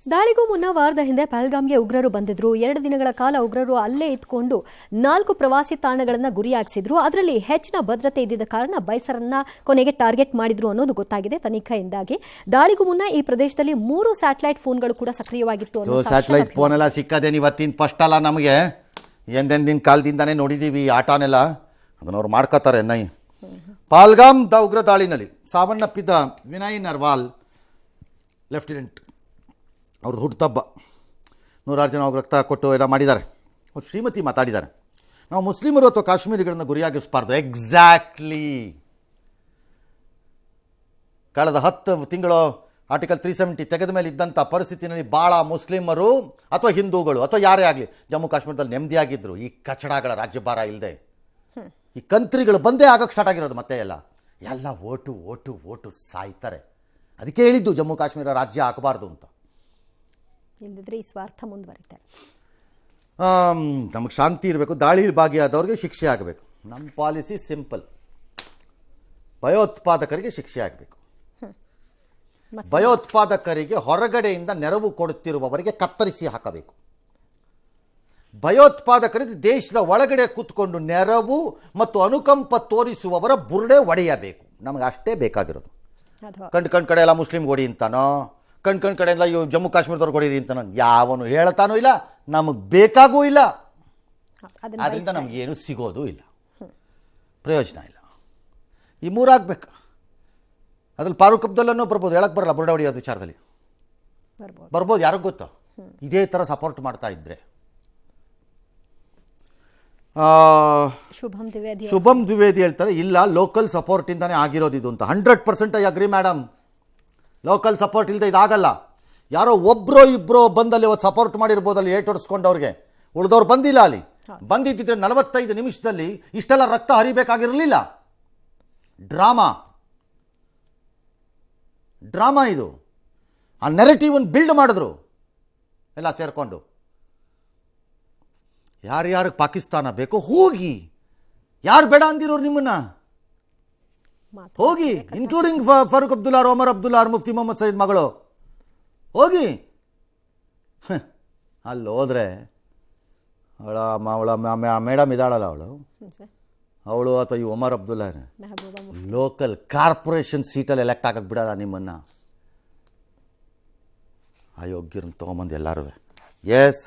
ದಾಳಿಗೂ ಮುನ್ನ ವಾರದ ಹಿಂದೆ ಪಹಲ್ಗಾಮ್ಗೆ ಉಗ್ರರು ಬಂದಿದ್ರು. 2 ದಿನಗಳ ಕಾಲ ಉಗ್ರರು ಅಲ್ಲೇ ಇದ್ಕೊಂಡು 4 ಪ್ರವಾಸಿ ತಾಣಗಳನ್ನು ಗುರಿಯಾಗಿಸಿದ್ರು. ಅದರಲ್ಲಿ ಹೆಚ್ಚಿನ ಭದ್ರತೆ ಇದ್ದಿದ್ದ ಕಾರಣ ಬೈಸರನ್ನ ಕೊನೆಗೆ ಟಾರ್ಗೆಟ್ ಮಾಡಿದ್ರು ಅನ್ನೋದು ಗೊತ್ತಾಗಿದೆ ತನಿಖೆಯಿಂದಾಗಿ. ದಾಳಿಗೂ ಮುನ್ನ ಈ ಪ್ರದೇಶದಲ್ಲಿ 3 ಸ್ಯಾಟಲೈಟ್ ಫೋನ್ಗಳು ಕೂಡ ಸಕ್ರಿಯವಾಗಿತ್ತು ಅನ್ನೋ ಸ್ಯಾಟಲೈಟ್ ಫೋನ್ ಎಲ್ಲ ಸಿಕ್ಕದೇನು ಇವತ್ತಿನ ಫಸ್ಟ್ ಅಲ್ಲ. ನಮಗೆ ಎಂದೆಂದಿನ ಕಾಲದಿಂದಾನೇ ನೋಡಿದ್ದೀವಿ ಈ ಆಟನೆಲ್ಲ. ಅದನ್ನವ್ರು ಮಾಡ್ಕೋತಾರೆ. ಪಹಲ್ಗಾಮ್ ಉಗ್ರ ದಾಳಿನಲ್ಲಿ ಸಾವನ್ನಪ್ಪಿದ್ದ ವಿನಯ್ ನರ್ವಾಲ್ ಲೆಫ್ಟಿನೆಂಟ್ ಅವ್ರದ್ದು ಹುಟ್ಟುಹಬ್ಬ. 100 ಜನ ಅವ್ರು ರಕ್ತ ಕೊಟ್ಟು ಎಲ್ಲ ಮಾಡಿದ್ದಾರೆ. ಅವ್ರು ಶ್ರೀಮತಿ ಮಾತಾಡಿದ್ದಾರೆ, ನಾವು ಮುಸ್ಲಿಮರು ಅಥವಾ ಕಾಶ್ಮೀರಿಗಳನ್ನು ಗುರಿಯಾಗಿಸಬಾರ್ದು. ಎಕ್ಸಾಕ್ಟ್ಲಿ. ಕಳೆದ 10 ತಿಂಗಳು ಆರ್ಟಿಕಲ್ 370 ತೆಗೆದ ಮೇಲೆ ಇದ್ದಂಥ ಪರಿಸ್ಥಿತಿನಲ್ಲಿ ಭಾಳ ಮುಸ್ಲಿಮರು ಅಥವಾ ಹಿಂದೂಗಳು ಅಥವಾ ಯಾರೇ ಆಗಲಿ ಜಮ್ಮು ಕಾಶ್ಮೀರದಲ್ಲಿ ನೆಮ್ಮದಿಯಾಗಿದ್ದರು. ಈ ಕಚಡಗಳ ರಾಜ್ಯಭಾರ ಇಲ್ಲದೆ ಈ ಕಂತ್ರಿಗಳು ಬಂದೇ ಆಗಕ್ಕೆ ಸ್ಟಾರ್ಟ್ ಆಗಿರೋದು. ಮತ್ತೆ ಎಲ್ಲ ಓಟು ಸಾಯ್ತಾರೆ. ಅದಕ್ಕೆ ಹೇಳಿದ್ದು ಜಮ್ಮು ಕಾಶ್ಮೀರ ರಾಜ್ಯ ಆಗಬಾರ್ದು ಅಂತ. ಇಲ್ಲದಿದ್ರೆ ಈ ಸ್ವಾರ್ಥ ಮುಂದುವರಿತಾರೆ. ನಮಗೆ ಶಾಂತಿ ಇರಬೇಕು. ದಾಳಿಯಲ್ಲಿ ಭಾಗಿಯಾದವ್ರಿಗೆ ಶಿಕ್ಷೆ ಆಗಬೇಕು. ನಮ್ಮ ಪಾಲಿಸಿ ಸಿಂಪಲ್, ಭಯೋತ್ಪಾದಕರಿಗೆ ಶಿಕ್ಷೆ ಆಗಬೇಕು. ಭಯೋತ್ಪಾದಕರಿಗೆ ಹೊರಗಡೆಯಿಂದ ನೆರವು ಕೊಡುತ್ತಿರುವವರಿಗೆ ಕತ್ತರಿಸಿ ಹಾಕಬೇಕು. ಭಯೋತ್ಪಾದಕರಿಗೆ ದೇಶದ ಒಳಗಡೆ ಕೂತ್ಕೊಂಡು ನೆರವು ಮತ್ತು ಅನುಕಂಪ ತೋರಿಸುವವರ ಬುರುಡೆ ಒಡೆಯಬೇಕು. ನಮಗೆ ಅಷ್ಟೇ ಬೇಕಾಗಿರೋದು. ಕಣ್ ಕಡೆ ಎಲ್ಲ ಮುಸ್ಲಿಂ ಹೊಡಿ ಅಂತಾನೋ, ಕಣ್ ಕಡೆ ಎಲ್ಲ ಜಮ್ಮು ಕಾಶ್ಮೀರದವ್ರು ಹೊಡೀರಿ ಅಂತಾನೋ ಯಾವನು ಹೇಳ್ತಾನೂ ಇಲ್ಲ, ನಮಗೆ ಬೇಕಾಗೂ ಇಲ್ಲ. ಆದ್ದರಿಂದ ನಮಗೇನು ಸಿಗೋದು ಇಲ್ಲ, ಪ್ರಯೋಜನ ಇಲ್ಲ. ಈ 3 ಆಗಬೇಕು. ಅದ್ರಲ್ಲಿ ಫಾರೂಕ್ ಅಬ್ದುಲ್ಲನೂ ಬರ್ಬೋದು, ಹೇಳಕ್ಕೆ ಬರಲ್ಲ. ಬುರುಡೆ ಹೊಡೆಯೋದು ವಿಚಾರದಲ್ಲಿ ಬರ್ಬೋದು, ಯಾರಿಗೂ ಗೊತ್ತು. ಇದೇ ಥರ ಸಪೋರ್ಟ್ ಮಾಡ್ತಾ ಇದ್ರೆ. ಶುಭಂ ದ್ವಿವೇದಿ ಹೇಳ್ತಾರೆ, ಇಲ್ಲ ಲೋಕಲ್ ಸಪೋರ್ಟಿಂದಾನೇ ಆಗಿರೋದು ಇದು ಅಂತ. 100% I agree madam. Local support ಇಲ್ಲದೆ ಇದಾಗಲ್ಲ. ಯಾರೋ ಒಬ್ಬರೋ ಇಬ್ಬರೋ ಬಂದಲ್ಲಿ ಅವತ್ತು ಸಪೋರ್ಟ್ ಮಾಡಿರ್ಬೋದಲ್ಲಿ ಏಟ್ ಹೊಡಿಸ್ಕೊಂಡವ್ರಿಗೆ. ಉಳಿದವ್ರು ಬಂದಿಲ್ಲ. ಅಲ್ಲಿ ಬಂದಿದ್ದಿದ್ರೆ 45 ನಿಮಿಷದಲ್ಲಿ ಇಷ್ಟೆಲ್ಲ ರಕ್ತ ಹರಿಬೇಕಾಗಿರಲಿಲ್ಲ. ಡ್ರಾಮಾ ಇದು. ಆ ನೆರೆಟಿವನ್ನು ಬಿಲ್ಡ್ ಮಾಡಿದ್ರು ಎಲ್ಲ ಸೇರಿಕೊಂಡು. ಯಾರ್ಯಾರಿಗೆ ಪಾಕಿಸ್ತಾನ ಬೇಕೋ ಹೋಗಿ, ಯಾರು ಬೇಡ ಅಂದಿರೋರು ನಿಮ್ಮನ್ನ ಹೋಗಿ, ಇನ್ಕ್ಲೂಡಿಂಗ್ ಫಾರೂಕ್ ಅಬ್ದುಲ್ಲಾರ್, ಒಮರ್ ಅಬ್ದುಲ್ಲಾರ್, ಮುಫ್ತಿ ಮೊಹಮ್ಮದ್ ಸೈಯದ್ ಮಗಳು ಹೋಗಿ. ಅಲ್ಲಿ ಹೋದ್ರೆ ಮೇಡಮ್ ಇದ್ದಾಳಲ್ಲ ಅವಳು ಅಥವಾ ಈ ಒಮರ್ ಅಬ್ದುಲ್ಲಾರ್ ಲೋಕಲ್ ಕಾರ್ಪೊರೇಷನ್ ಸೀಟಲ್ಲಿ ಎಲೆಕ್ಟ್ ಆಗಕ್ಕೆ ಬಿಡಲ್ಲ ನಿಮ್ಮನ್ನು. ಅಯೋಗ್ಯರನ್ನ ತೊಗೊಂಬಂದು ಎಲ್ಲರೂ. ಎಸ್